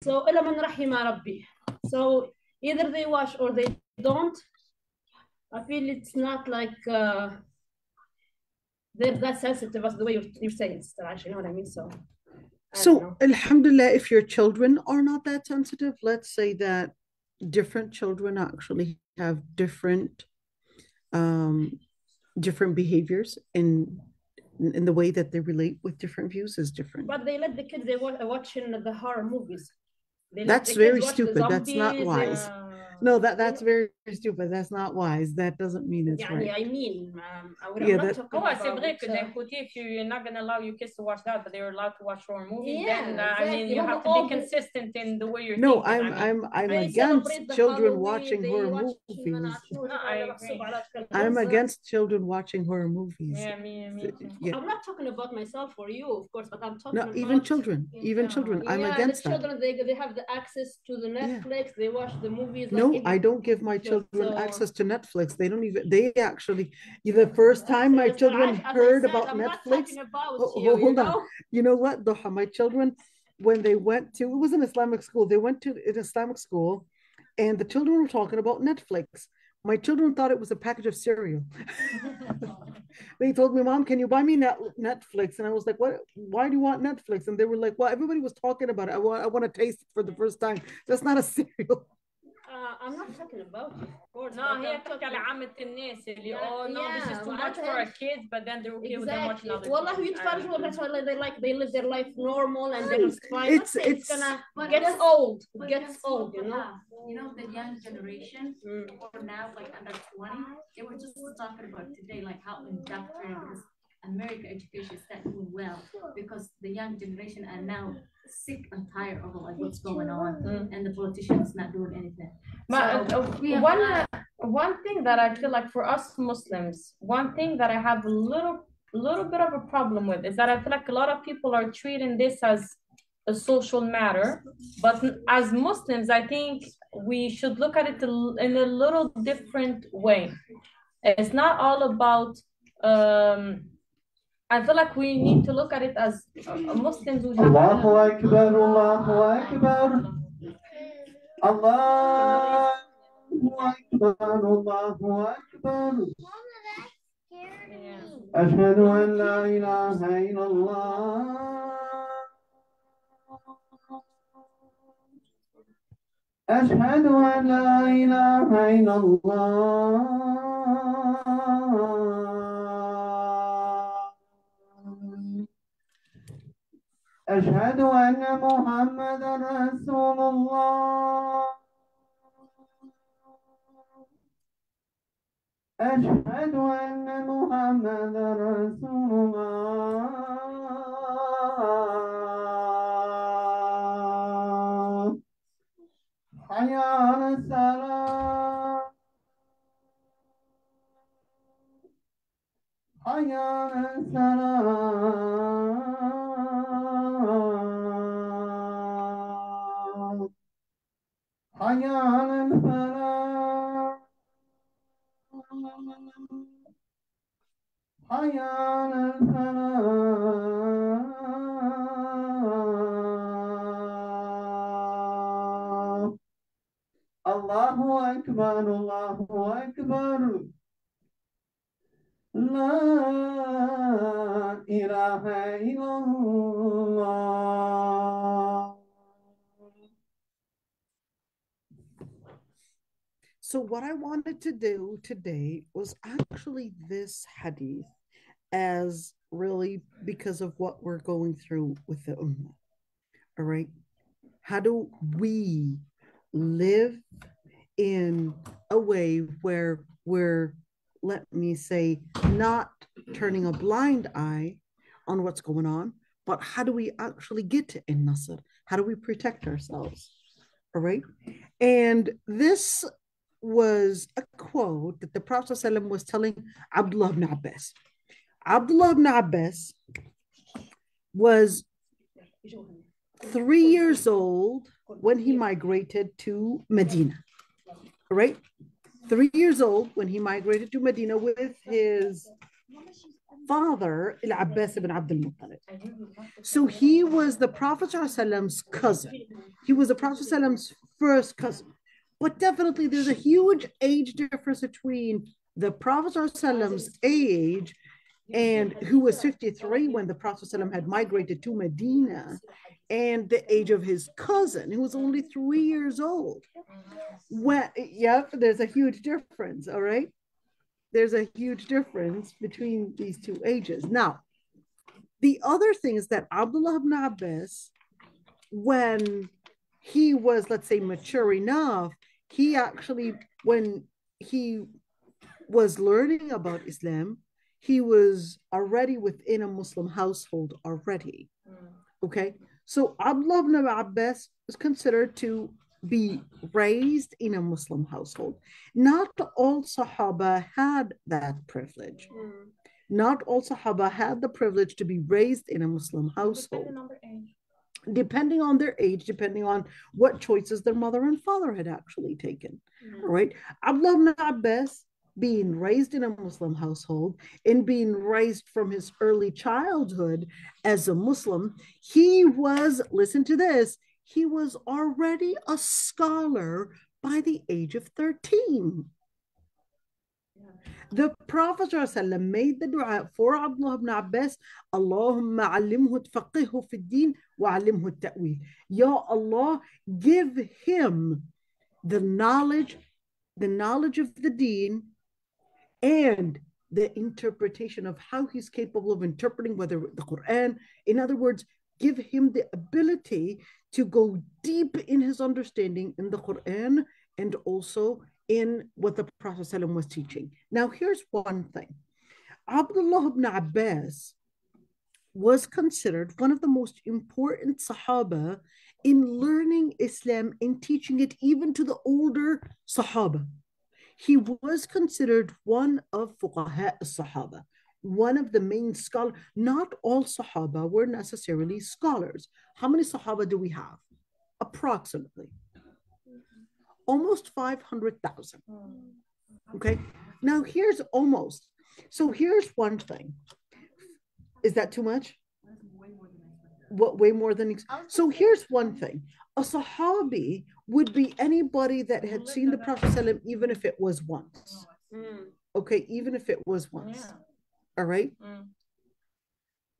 So إلا من رحم ربي. So either they watch or they don't. I feel it's not like they're that sensitive as the way you're saying, sister Aisha, you know what I mean? So alhamdulillah, if your children are not that sensitive, let's say that different children actually have different different behaviors in the way that they relate with different views is different. But they let the kids, they watching the horror movies. That's very stupid. That's not wise. No, that's very stupid. That's not wise. That doesn't mean it's right. I mean, c'est vrai que d'un côté, if you're not going to allow your kids to watch that, but they're allowed to watch horror movies, then I mean, you have to be consistent in the way you're thinking. No, I'm against children watching horror movies. I'm against children watching horror movies. Yeah, me too. Yeah. I'm not talking about myself or you, of course, but I'm talking about even children. I'm against the children, they have the access to the Netflix, they watch the movies. No, I don't give my children access to Netflix. They actually, the first time my children heard about Netflix, hold on. You know what, Doha, my children, when they went to, it was an Islamic school, they went to an Islamic school and the children were talking about Netflix. My children thought it was a package of cereal. They told me, Mom, can you buy me Netflix? And I was like, what? Why do you want Netflix? And they were like, well, everybody was talking about it. I want to taste it for the first time. That's not a cereal. I'm not talking about it. No, هي بتحكي على عامة الناس اللي no, this is too much for our kids, but then they're okay with them watching other things. والله يتفرجوا, that's why they live their life normal and they're fine. It's gonna gets old. It gets old, you know. You know, the young generation or now like under 20, they were just talking about today like how indoctrinated because American education is not doing well because the young generation are now sick and tired of like what's going on and the politicians not doing anything. One thing that I feel like for us Muslims, one thing that I have a little bit of a problem with is that I feel like a lot of people are treating this as a social matter, but as Muslims, I think we should look at it in a little different way. It's not all about I feel like we need to look at it as Muslims who have Allahu Akbar, Allahu Akbar, Allahu Akbar, Allahu Akbar. Ashhadu an la ilaha illallah. أشهد أن لا إله إلا الله أشهد أن محمدا رسول الله أشهد أن محمدا رسول الله حي على الصلاة حي على الصلاة حي على الفلاح حي على الفلاح الله أكبر الله أكبر لا إله إلا الله. So what I wanted to do today was actually this hadith as really because of what we're going through with the ummah. All right. How do we live in a way where we're, let me say, not turning a blind eye on what's going on, but how do we actually get to in-nasr? How do we protect ourselves? All right. And this was a quote that the Prophet ﷺ was telling Abdullah ibn Abbas. Abdullah ibn Abbas was 3 years old when he migrated to Medina. All right? 3 years old when he migrated to Medina with his father, Al-Abbas ibn Abdul Muttalib. So he was the Prophet ﷺ's cousin. He was the Prophet ﷺ's first cousin. But definitely there's a huge age difference between the Prophet ﷺ's age, and who was 53 when the Prophet ﷺ had migrated to Medina, and the age of his cousin, who was only 3 years old. There's a huge difference, all right? There's a huge difference between these two ages. Now, the other thing is that Abdullah ibn Abbas, when he was, let's say, mature enough, he actually, when he was learning about Islam, he was already within a Muslim household already. Okay, so Abdullah ibn Abbas is considered to be raised in a Muslim household. Not all Sahaba had that privilege. Not all Sahaba had the privilege to be raised in a Muslim household. Depending on their age, depending on what choices their mother and father had actually taken. All right, Abdullah ibn Abbas, being raised in a Muslim household and being raised from his early childhood as a Muslim, he was, listen to this, he was already a scholar by the age of 13. The Prophet ﷺ made the dua for Abdullah ibn Abbas, Allahumma allimhu tfaqihu fi din wa allimhu ta'wil. Ya Allah, give him the knowledge of the deen and the interpretation of how he's capable of interpreting whether the Quran. In other words, give him the ability to go deep in his understanding in the Quran and also in what the Prophet ﷺ was teaching. Now, here's one thing. Abdullah ibn Abbas was considered one of the most important Sahaba in learning Islam and teaching it even to the older Sahaba. He was considered one of fuqaha al-Sahaba, one of the main scholars. Not all Sahaba were necessarily scholars. How many Sahaba do we have? Approximately. Almost 500,000. Okay. Now here's almost. So here's one thing. Is that too much? What, way more than? So here's one thing. A Sahabi would be anybody that had seen the Prophet ﷺ, even if it was once. Okay, even if it was once. All right.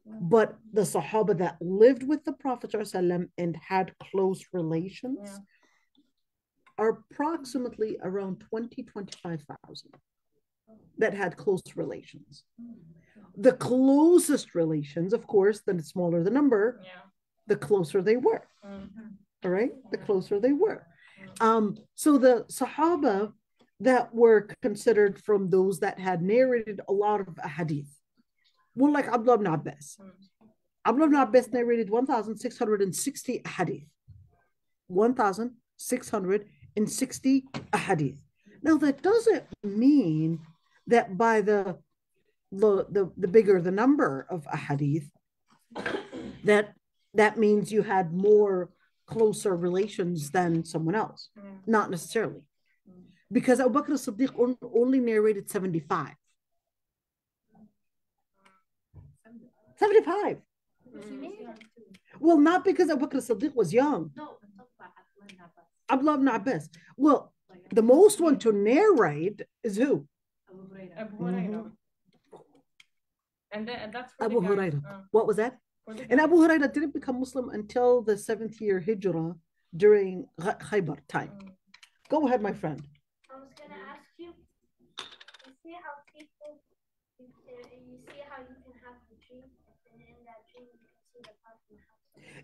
But the Sahaba that lived with the Prophet ﷺ and had close relations are approximately around 25,000 that had close relations. The closest relations, of course, the smaller the number, the closer they were. All right, the closer they were. So the Sahaba that were considered from those that had narrated a lot of hadith, well, like Abdullah ibn Abbas. Abdullah ibn Abbas narrated 1,660 hadith. 1,660 hadith. Now, that doesn't mean that by the bigger the number of hadith, that means you had more closer relations than someone else. Not necessarily. Because Abu Bakr as-Siddiq only narrated 75. 75. Well, not because Abu Bakr as-Siddiq was young. No, Abdullah ibn Abbas. Well, the most one to narrate is who? Abu Hurairah. And that's Abu Hurairah. What was that? And Abu Hurairah didn't become Muslim until the 7th year Hijrah during Khaybar time. Go ahead, my friend. I was going to ask you, you see how people, you see how you can have a dream, and in that dream you can see the Prophet.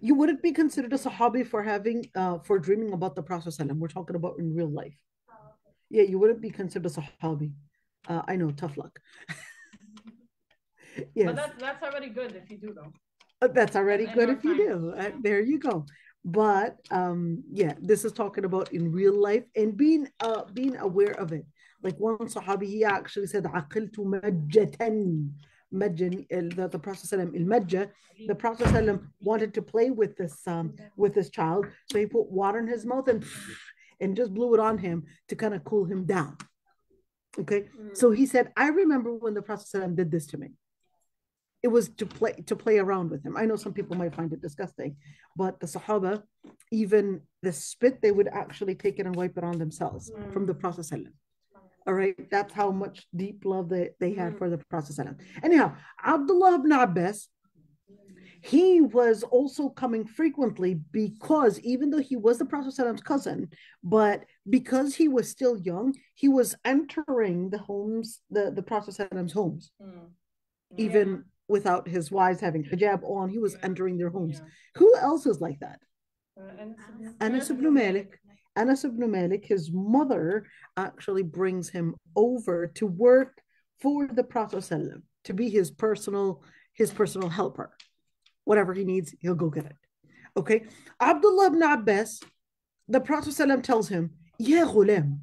You wouldn't be considered a Sahabi for having, for dreaming about the Prophet ﷺ. We're talking about in real life. Oh, okay. Yeah, you wouldn't be considered a Sahabi. I know, tough luck. Yes. But that's already good if you do, though. That's already good if you do. There you go. But yeah, this is talking about in real life and being aware of it. Like one Sahabi, he actually said, "Aqiltu majjatan." The Prophet ﷺ, the Prophet ﷺ wanted to play with this child, so he put water in his mouth and just blew it on him to kind of cool him down. Okay, so he said, "I remember when the Prophet ﷺ did this to me." it was to play around with him. I know some people might find it disgusting, but the Sahaba, even the spit, they would actually take it and wipe it on themselves from the Prophet ﷺ. All right, that's how much deep love they had for the Prophet ﷺ. Anyhow, Abdullah ibn Abbas, he was also coming frequently because even though he was the Prophet ﷺ's cousin, but because he was still young, he was entering the homes, the Prophet ﷺ's homes, even without his wives having hijab on, he was entering their homes. Who else is like that? Anas ibn Malik. Anas ibn Malik, his mother actually brings him over to work for the Prophet ﷺ, to be his personal helper. Whatever he needs, he'll go get it. Okay. Abdullah ibn Abbas, the Prophet ﷺ tells him, Ya ghulam,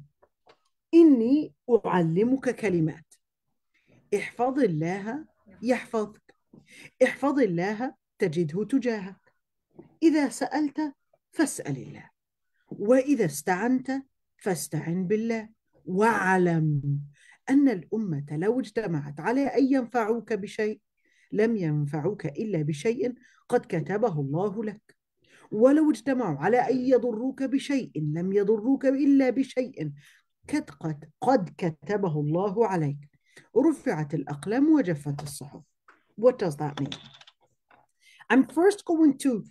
inni u'allimuka kalimat. احفظ الله يحفظك احفظ الله تجده تجاهك إذا سألت فاسأل الله وإذا استعنت فاستعن بالله واعلم أن الأمة لو اجتمعت على أن ينفعوك بشيء لم ينفعوك إلا بشيء قد كتبه الله لك ولو اجتمعوا على أن يضروك بشيء لم يضروك إلا بشيء قد كتبه الله عليك رفعت الأقلام وجفت الصحف. What does that mean? I'm first going to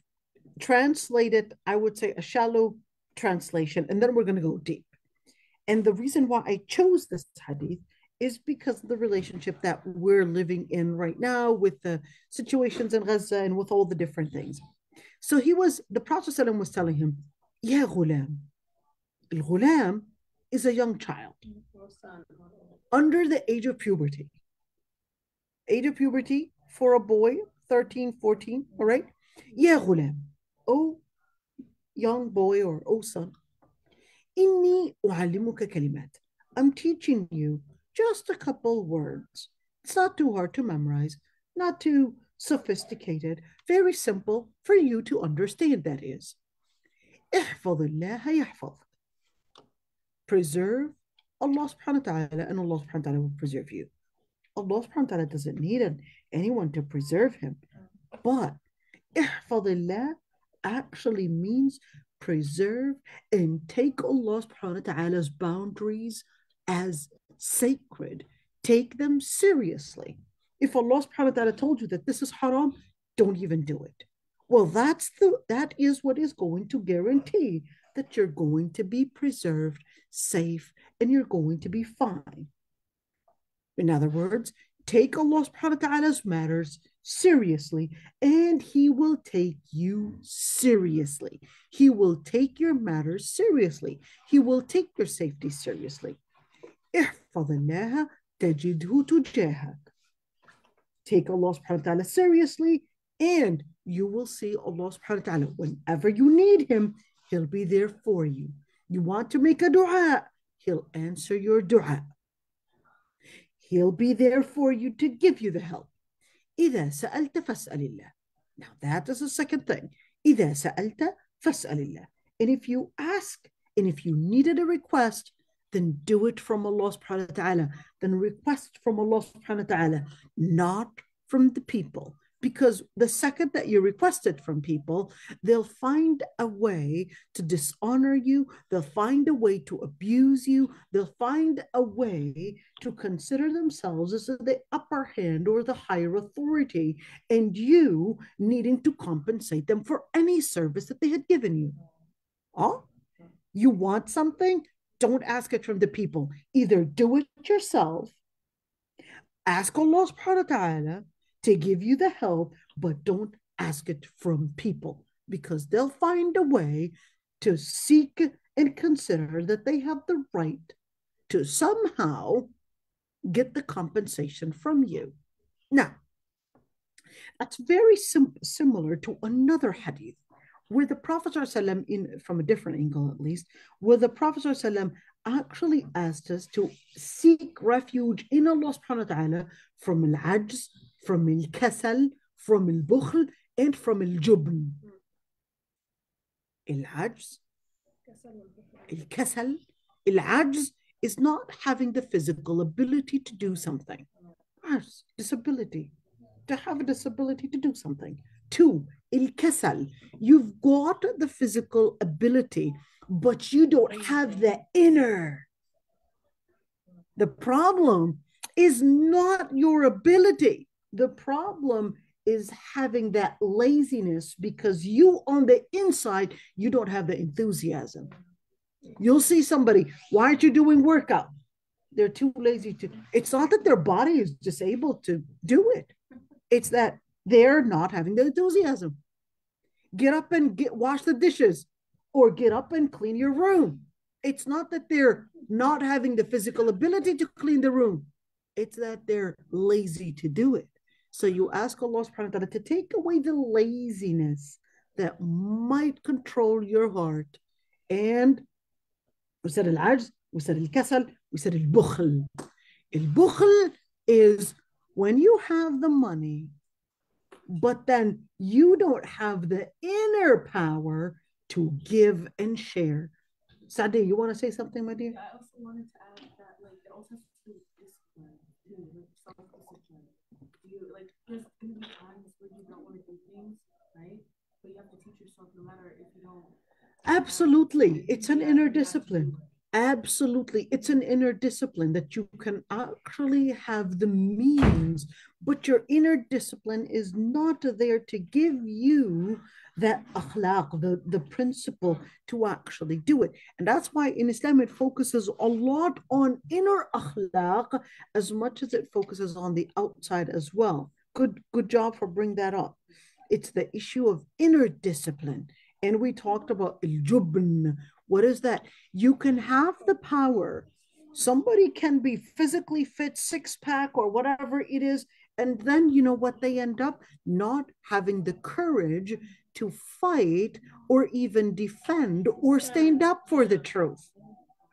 translate it, I would say a shallow translation, and then we're going to go deep. And the reason why I chose this hadith is because of the relationship that we're living in right now with the situations in Gaza and with all the different things. So the Prophet ﷺ was telling him, Ya ghulam. Al-ghulam is a young child under the age of puberty. Age of puberty for a boy, 13, 14, all right? Ya ghulam, oh young boy or oh son. Inni u'allimuka kalimat. I'm teaching you just a couple words. It's not too hard to memorize, not too sophisticated, very simple for you to understand, that is. احفظ الله يحفظك. Preserve Allah subhanahu wa ta'ala, and Allah subhanahu wa ta'ala will preserve you. Allah subhanahu wa ta'ala doesn't need anyone to preserve him. But احفظ الله actually means preserve and take Allah subhanahu wa ta'ala's boundaries as sacred. Take them seriously. If Allah subhanahu wa ta'ala told you that this is haram, don't even do it. Well, that is what is going to guarantee that you're going to be preserved, safe, and you're going to be fine. In other words, take Allah subhanahu wa ta'ala's matters seriously, and He will take you seriously. He will take your matters seriously. He will take your safety seriously. احفظ الله تجده تجاهك. Take Allah subhanahu wa ta'ala seriously, and you will see Allah subhanahu wa ta'ala. Whenever you need Him, He'll be there for you. You want to make a dua, He'll answer your dua. He'll be there for you to give you the help. إذا سألت فاسأل الله. Now that is the second thing. إذا سألت فاسأل الله. And if you ask, and if you needed a request, then do it from Allah subhanahu wa ta'ala. Then request from Allah subhanahu wa ta'ala, not from the people. Because the second that you request it from people, they'll find a way to dishonor you. They'll find a way to abuse you. They'll find a way to consider themselves as the upper hand or the higher authority, and you needing to compensate them for any service that they had given you. Oh, you want something? Don't ask it from the people. Either do it yourself, ask Allah subhanahu wa ta'ala to give you the help, but don't ask it from people, because they'll find a way to seek and consider that they have the right to somehow get the compensation from you. Now, that's very similar to another hadith where the Prophet ﷺ, from a different angle at least, where the Prophet ﷺ actually asked us to seek refuge in Allah subhanahu wa ta'ala from al-ajz, from al-kasal, from al-bukhl, and from al-jubn. Al-ajz, al-kasal, al-ajz is not having the physical ability to do something. Disability. to have a disability to do something. 2, الكسل. You've got the physical ability, but you don't have the inner. The problem is not your ability. The problem is having that laziness, because you on the inside, you don't have the enthusiasm. You'll see somebody, why aren't you doing workout? They're too lazy to. It's not that their body is disabled to do it. It's that they're not having the enthusiasm. Get up and wash the dishes, or get up and clean your room. It's not that they're not having the physical ability to clean the room. It's that they're lazy to do it. So you ask Allah subhanahu wa ta'ala to take away the laziness that might control your heart. And we said al-ajz, we said al-kasal, we said al-bukhl. Al-bukhl is when you have the money, but then you don't have the inner power to give and share. Sadi, you want to say something, my dear? I also wanted to add that, like, it also has to do with discipline, too, like self-discipline. Like, there's going to be times where you don't want to do things, right? But you have to teach yourself, no matter if you don't. Absolutely. It's an inner discipline. Absolutely. It's an inner discipline that you can actually have the means, but your inner discipline is not there to give you that akhlaq, the principle to actually do it. And that's why in Islam, it focuses a lot on inner akhlaq as much as it focuses on the outside as well. Good job for bringing that up. It's the issue of inner discipline. And we talked about al-jubn. What is that? You can have the power. Somebody can be physically fit, 6-pack or whatever it is. And then you know what they end up? Not having the courage to fight or even defend or stand up for the truth.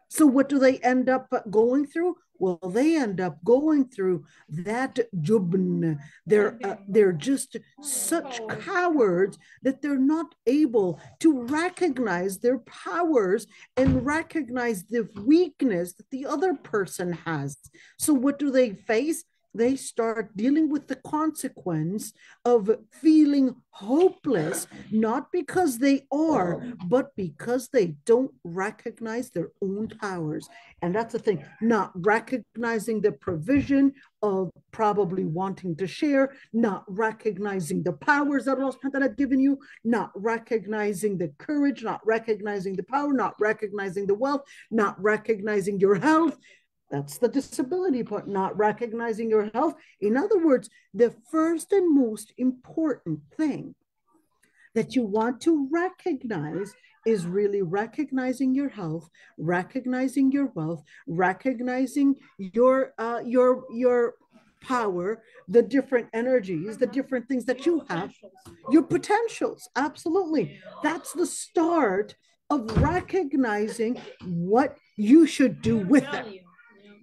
So what do they end up going through? Well, they end up going through that jubn. They're just such cowards that they're not able to recognize their powers and recognize the weakness that the other person has. So what do they face? They start dealing with the consequence of feeling hopeless, not because they are, but because they don't recognize their own powers. And that's the thing, not recognizing the provision of probably wanting to share, not recognizing the powers that Allah subhanahu wa ta'ala had given you, not recognizing the courage, not recognizing the power, not recognizing the wealth, not recognizing your health. That's the disability part, not recognizing your health. In other words, the first and most important thing that you want to recognize is really recognizing your health, recognizing your wealth, recognizing your power, the different energies, the different things that you have, your potentials. Absolutely. That's the start of recognizing what you should do with them.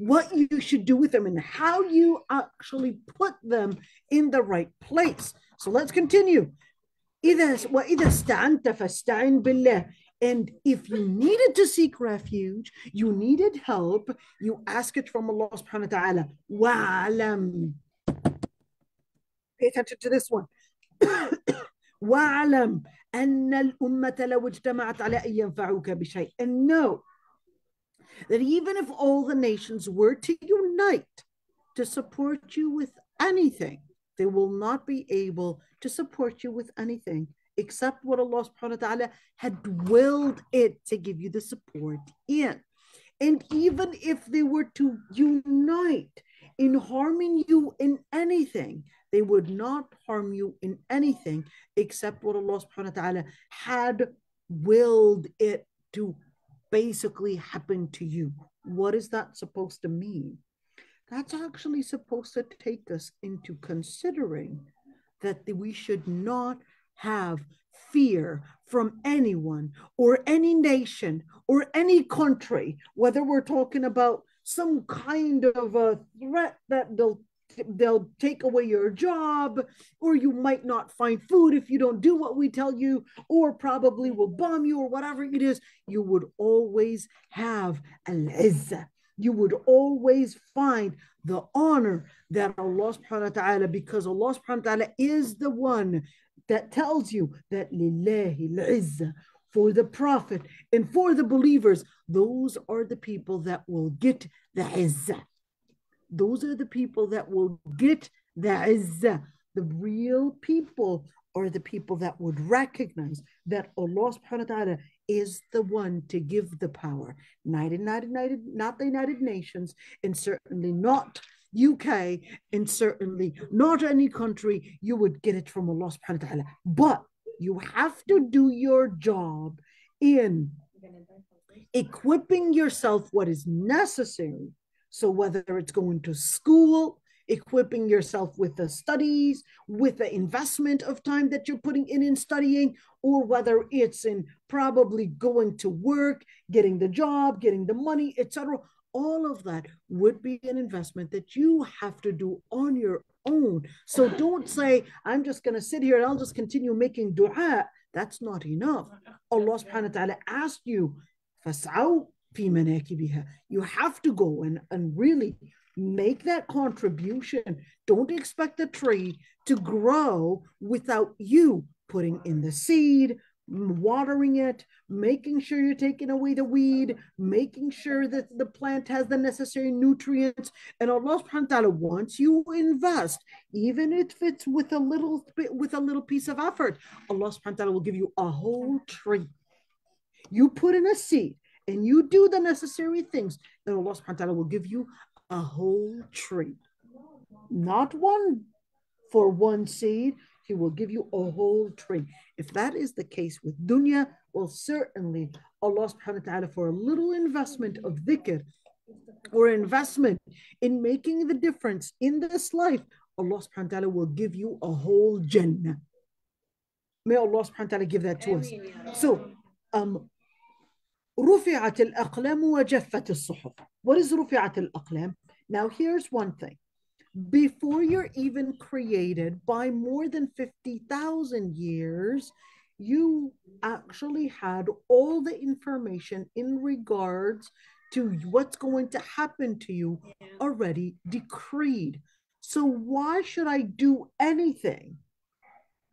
What you should do with them and how you actually put them in the right place. So let's continue. وَإِذَا اسْتَعَنْتَ فَاسْتَعِنْ بِاللَّهِ. And if you needed to seek refuge, you needed help, you ask it from Allah subhanahu wa ta'ala. وَعْلَمْ. Pay attention to this one. وَعْلَمْ أَنَّ الْأُمَّةَ لَوْ اجْتَمَعَتْ عَلَىٰ أَن يَنْفَعُوكَ بِشَيْءٍ. And know that even if all the nations were to unite to support you with anything, they will not be able to support you with anything except what Allah subhanahu wa ta'ala had willed it to give you the support in. And even if they were to unite in harming you in anything, they would not harm you in anything except what Allah subhanahu wa ta'ala had willed it to basically happen to you. What is that supposed to mean? That's actually supposed to take us into considering that we should not have fear from anyone or any nation or any country, whether we're talking about some kind of a threat that they'll take away your job, or you might not find food if you don't do what we tell you, or probably will bomb you, or whatever it is. You would always have al-izzah. you would always find the honor that Allah subhanahu wa ta'ala, because Allah subhanahu wa ta'ala is the one that tells you that lillahi al-izzah, for the Prophet and for the believers, those are the people that will get the izzah. Those are the people that will get the izzah. The real people are the people that would recognize that Allah subhanahu wa ta'ala is the one to give the power. Not the United Nations, and certainly not UK, and certainly not any country. You would get it from Allah subhanahu wa ta'ala. But you have to do your job in equipping yourself what is necessary. So whether it's going to school, equipping yourself with the studies, with the investment of time that you're putting in studying, or whether it's in probably going to work, getting the job, getting the money, etc. All of that would be an investment that you have to do on your own. So don't say, I'm just going to sit here and I'll just continue making dua. That's not enough. Allah subhanahu wa ta'ala asked you, فَاسْعَوْا فِي مَنَاكِبِهَا. You have to go and really make that contribution. Don't expect the tree to grow without you putting in the seed, watering it, making sure you're taking away the weed, making sure that the plant has the necessary nutrients. And Allah subhanahu wa ta'ala wants you to invest, even if it's with a little piece of effort. Allah subhanahu wa ta'ala will give you a whole tree. You put in a seed and you do the necessary things, and Allah subhanahu wa ta'ala will give you a whole tree. Not one for one seed. He will give you a whole tree. If that is the case with dunya, well, certainly Allah subhanahu wa ta'ala, for a little investment of dhikr or investment in making the difference in this life, Allah subhanahu wa ta'ala will give you a whole Jannah. May Allah subhanahu wa ta'ala give that to us. So, رفعت الأقلام وجفت الصحف. What is رفعت الأقلام? Now, here's one thing. Before you're even created, by more than 50,000 years, you actually had all the information in regards to what's going to happen to you already decreed. So why should I do anything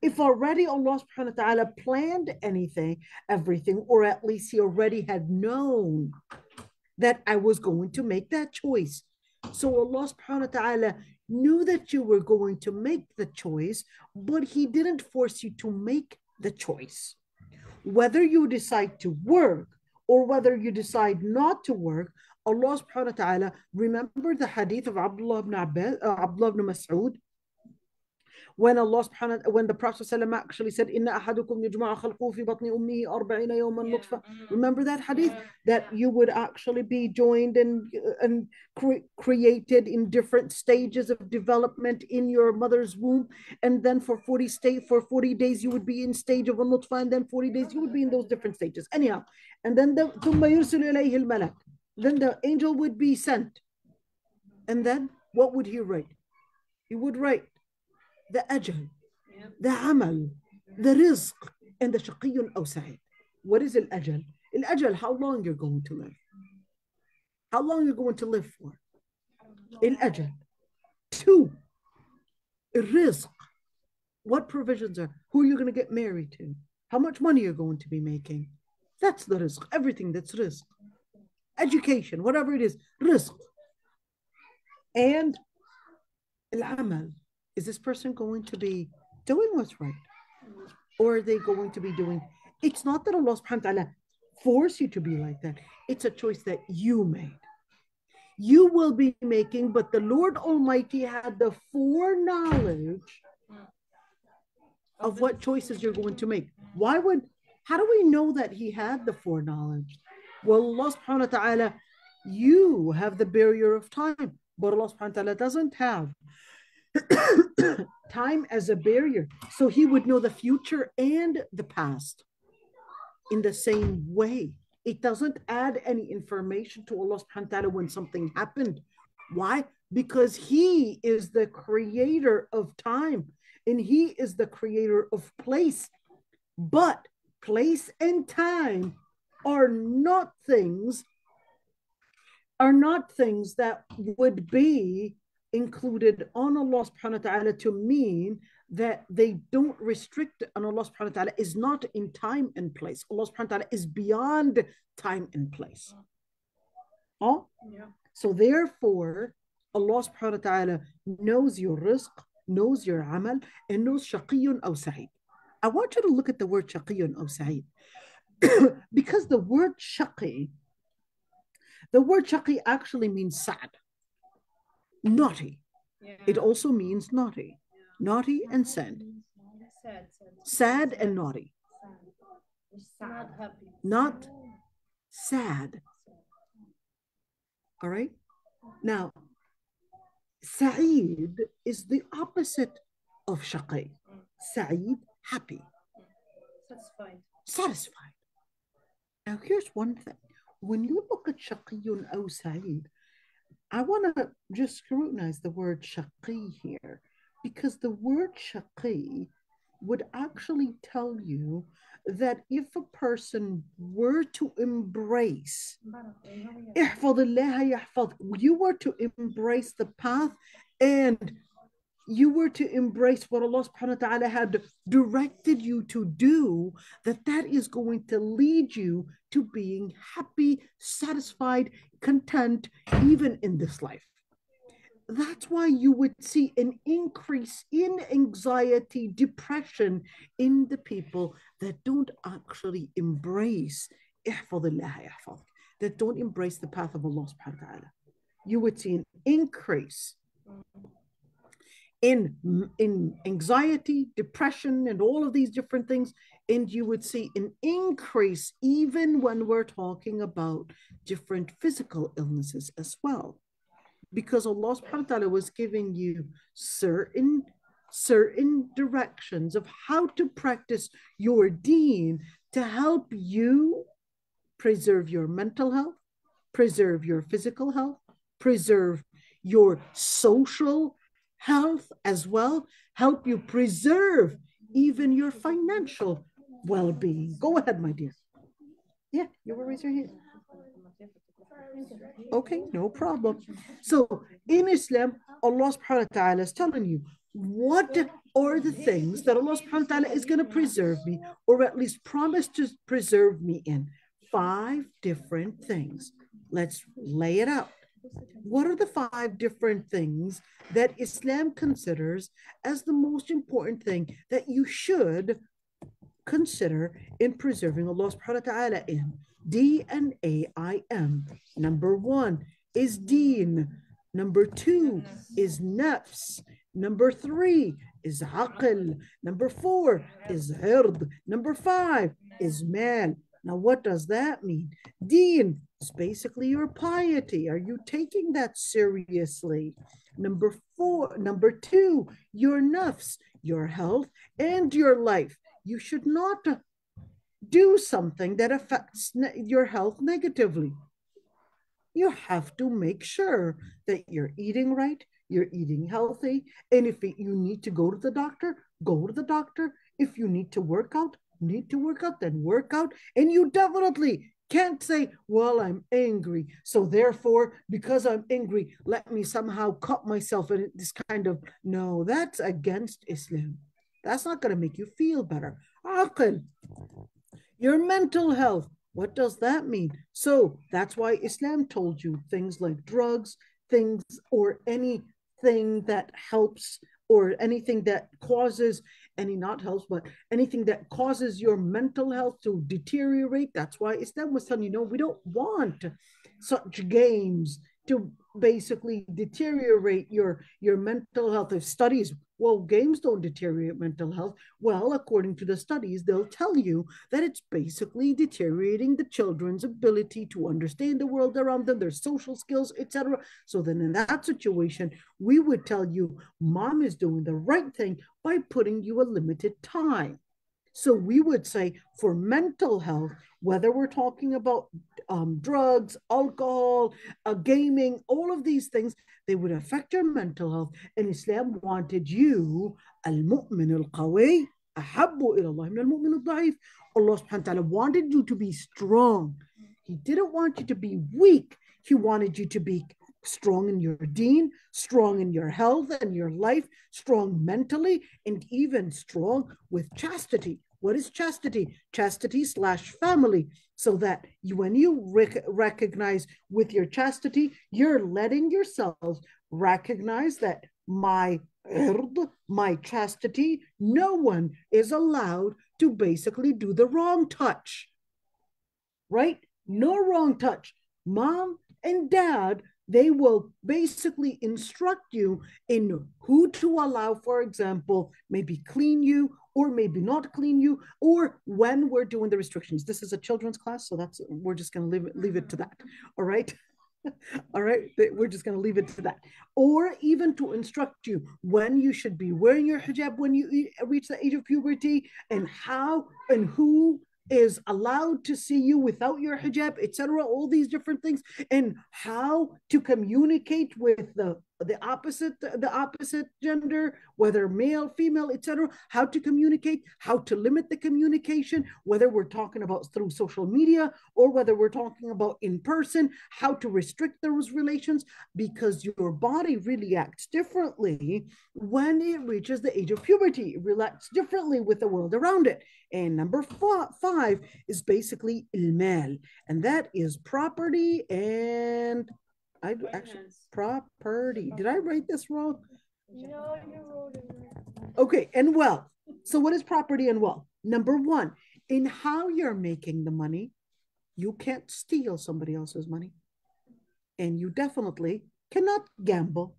if already Allah subhanahu wa ta'ala planned everything, or at least he already had known that I was going to make that choice? So Allah subhanahu wa ta'ala knew that you were going to make the choice, but he didn't force you to make the choice. Whether you decide to work or whether you decide not to work, Allah subhanahu wa ta'ala, remember the hadith of Abdullah ibn Mas'ud, when the Prophet ﷺ actually said, "Inna ahadukum yujma'u khalquhu fi batni ummihi 40 yawman nutfa." Remember that hadith, that you would actually be joined and created in different stages of development in your mother's womb, and then for 40 days you would be in stage of a nutfa, and then 40 days you would be in those different stages. Anyhow, and then ثم يرسل إليه الملك. Then the angel would be sent, and then what would he write? He would write the ajal, the amal, the rizq, and the shaqiyun aw sa'id. What is al-ajal? Al-ajal, how long you're going to live. How long you're going to live for. Al-ajal. 2, rizq. What provisions are, who are you going to get married to? How much money you're going to be making. That's the rizq, everything that's rizq. Education, whatever it is, rizq. And al-amal. Is this person going to be doing what's right? Or are they going to be doing? It's not that Allah subhanahu wa ta'ala force you to be like that. It's a choice that you made. You will be making, but the Lord Almighty had the foreknowledge of what choices you're going to make. How do we know that he had the foreknowledge? Well, Allah subhanahu wa ta'ala, you have the barrier of time, but Allah subhanahu wa ta'ala doesn't have time as a barrier. So he would know the future and the past in the same way. It doesn't add any information to Allah subhanahu wa ta'ala when something happened. Why? Because he is the creator of time and he is the creator of place. But place and time are not things are not things that would be included on Allah subhanahu wa ta'ala to mean that they don't restrict, and Allah subhanahu wa ta'ala is not in time and place. Allah subhanahu wa ta'ala is beyond time and place. Oh? Yeah. So therefore, Allah subhanahu wa ta'ala knows your rizq, knows your amal, and knows shaqiyun aw sa'id. I want you to look at the word shaqiyun aw sa'id. Because the word shaqi actually means sad, naughty. Yeah. It also means naughty. Naughty and sad. Sad and naughty. Not happy. Not sad. All right? Now, Sa'id is the opposite of Shaqi. Sa'id, happy. Satisfied. Satisfied. Now, here's one thing. When you look at Shaqiyun aw Sa'id, I want to just scrutinize the word Shaqi here, because the word Shaqi would actually tell you that if a person were to embrace, you were to embrace the path and you were to embrace what Allah subhanahu wa ta'ala had directed you to do, that is going to lead you to being happy, satisfied, content, even in this life. That's why you would see an increase in anxiety, depression in the people that don't actually embrace that don't embrace the path of Allah subhanahu wa ta'ala. You would see an increase in anxiety, depression, and all of these different things. And you would see an increase even when we're talking about different physical illnesses as well. Because Allah subhanahu wa ta'ala was giving you certain directions of how to practice your deen to help you preserve your mental health, preserve your physical health, preserve your social health as well, help you preserve even your financial well-being. Go ahead, my dear. Yeah, you will raise your hand. Okay, no problem. So in Islam, Allah subhanahu wa ta'ala is telling you what are the things that Allah subhanahu wa ta'ala is going to preserve me, or at least promise to preserve me in. 5 different things. Let's lay it out. What are the 5 different things that Islam considers as the most important thing that you should consider in preserving Allah subhanahu wa ta'ala in? D-N-A-I-M. Number 1 is deen. Number 2 is nafs. Number 3 is aql. Number 4 is ird. Number 5 is mal. Now, what does that mean? Deen is basically your piety. Are you taking that seriously? Number 2, your nafs, your health, and your life. You should not do something that affects your health negatively. You have to make sure that you're eating right, you're eating healthy, and if you need to go to the doctor, go to the doctor. If you need to work out, then work out. And you definitely can't say, well, I'm angry, so therefore, because I'm angry, let me somehow cut myself in this kind of, no, that's against Islam. That's not going to make you feel better. Aql, your mental health. What does that mean? So that's why Islam told you things like drugs, things or anything that helps, or anything that causes anything that causes your mental health to deteriorate. That's why Islam was telling you, we don't want such games to basically deteriorate your mental health. If studies, well, games don't deteriorate mental health. Well, according to the studies, they'll tell you that it's basically deteriorating the children's ability to understand the world around them, their social skills, etc. So then in that situation, we would tell you, mom is doing the right thing by putting you a limited time. So we would say for mental health, whether we're talking about drugs, alcohol, gaming, all of these things, they would affect your mental health. And Islam wanted you, al-mu'min al-qawi, ahabbu ila Allah min al-mu'min al-da'if. Allah subhanahu wa ta'ala wanted you to be strong. He didn't want you to be weak. He wanted you to be strong in your deen, strong in your health and your life, strong mentally, and even strong with chastity. What is chastity? Chastity / family. So that when you recognize with your chastity, you're letting yourselves recognize that my chastity, no one is allowed to basically do the wrong touch, right? No wrong touch. Mom and dad, they will basically instruct you in who to allow, for example, maybe clean you or maybe not clean you, or when we're doing the restrictions. This is a children's class, so we're just going to leave it to that. All right. All right, we're just going to leave it to that. Or even to instruct you when you should be wearing your hijab when you reach the age of puberty, and how and who is allowed to see you without your hijab, etc. All these different things, and how to communicate with the opposite gender, whether male, female, etc. How to communicate, how to limit the communication, whether we're talking about through social media or whether we're talking about in person, how to restrict those relations, because your body really acts differently when it reaches the age of puberty. It reacts differently with the world around it. And number 5 is basically al-mal, and that is property and property. Did I write this wrong? No, you wrote it right. Okay, and wealth. So what is property and wealth? Number 1, in how you're making the money, you can't steal somebody else's money. And you definitely cannot gamble.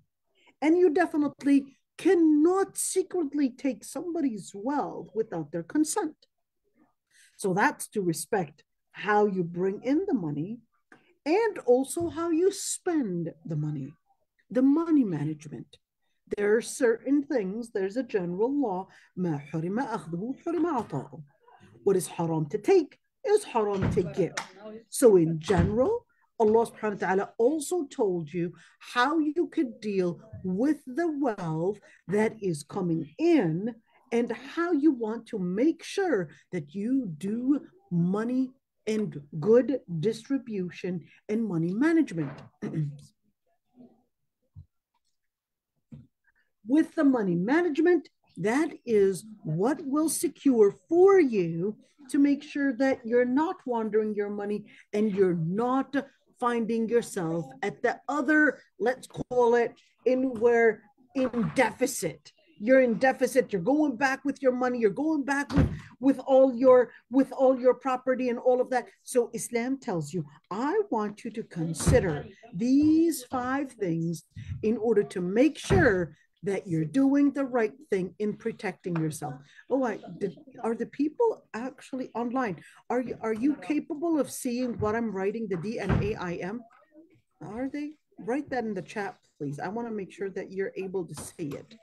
And you definitely cannot secretly take somebody's wealth without their consent. So that's to respect how you bring in the money and also how you spend the money management. There are certain things, there's a general law, ما حرم أخذه حرم عطاؤه. What is haram to take is haram to give. So in general, Allah subhanahu wa ta'ala also told you how you could deal with the wealth that is coming in and how you want to make sure that you do money and good distribution and money management. With the money management, that is what will secure for you to make sure that you're not wandering your money and you're not finding yourself at the other, let's call it, in deficit. You're in deficit, you're going back with your money, you're going back with all your property and all of that. So Islam tells you, I want you to consider these 5 things in order to make sure that you're doing the right thing in protecting yourself. Oh, are the people actually online? Are you capable of seeing what I'm writing, the DNAIM? Are they? Write that in the chat, please. I want to make sure that you're able to see it.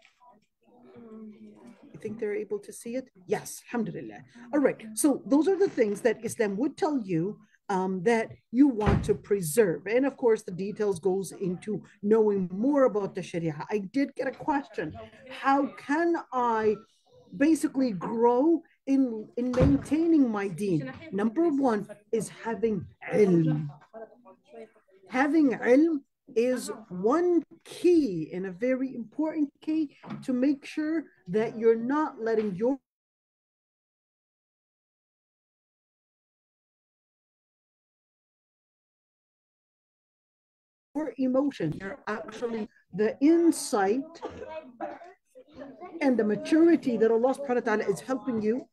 You think they're able to see it? Yes, alhamdulillah. All right, so those are the things that Islam would tell you that you want to preserve. And of course, the details goes into knowing more about the Sharia. I did get a question. How can I basically grow in maintaining my deen? Number 1 is having ilm. Having ilm is one key and a very important key to make sure that you're not letting your emotion, you're actually the insight and the maturity that Allah subhanahu wa ta'ala is helping you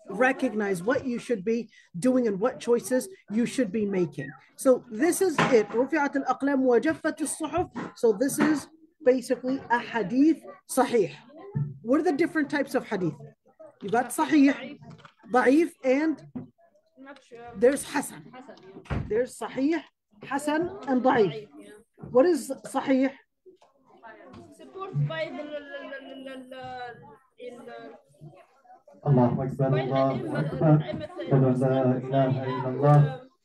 recognize what you should be doing and what choices you should be making. So this is it. رفعت الأقلام وجفت الصحف. So this is basically a hadith sahih. What are the different types of hadith? You got sahih, da'if, and there's hasan. There's sahih, hasan, and da'if. What is sahih? Supported by الله أكبر الله أكبر أشهد أن لا إله إلا الله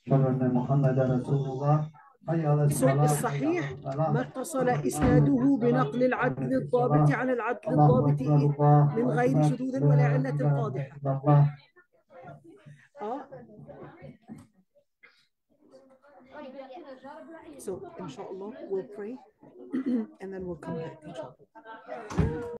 أشهد أن محمدا رسول الله حي على الصلاة. الصحيح ما اتصل إسناده بنقل العدل الضابط عن العدل الضابط من غير شذوذ ولا علة قادحة. So inshallah, we'll pray and then we'll come back, inshallah.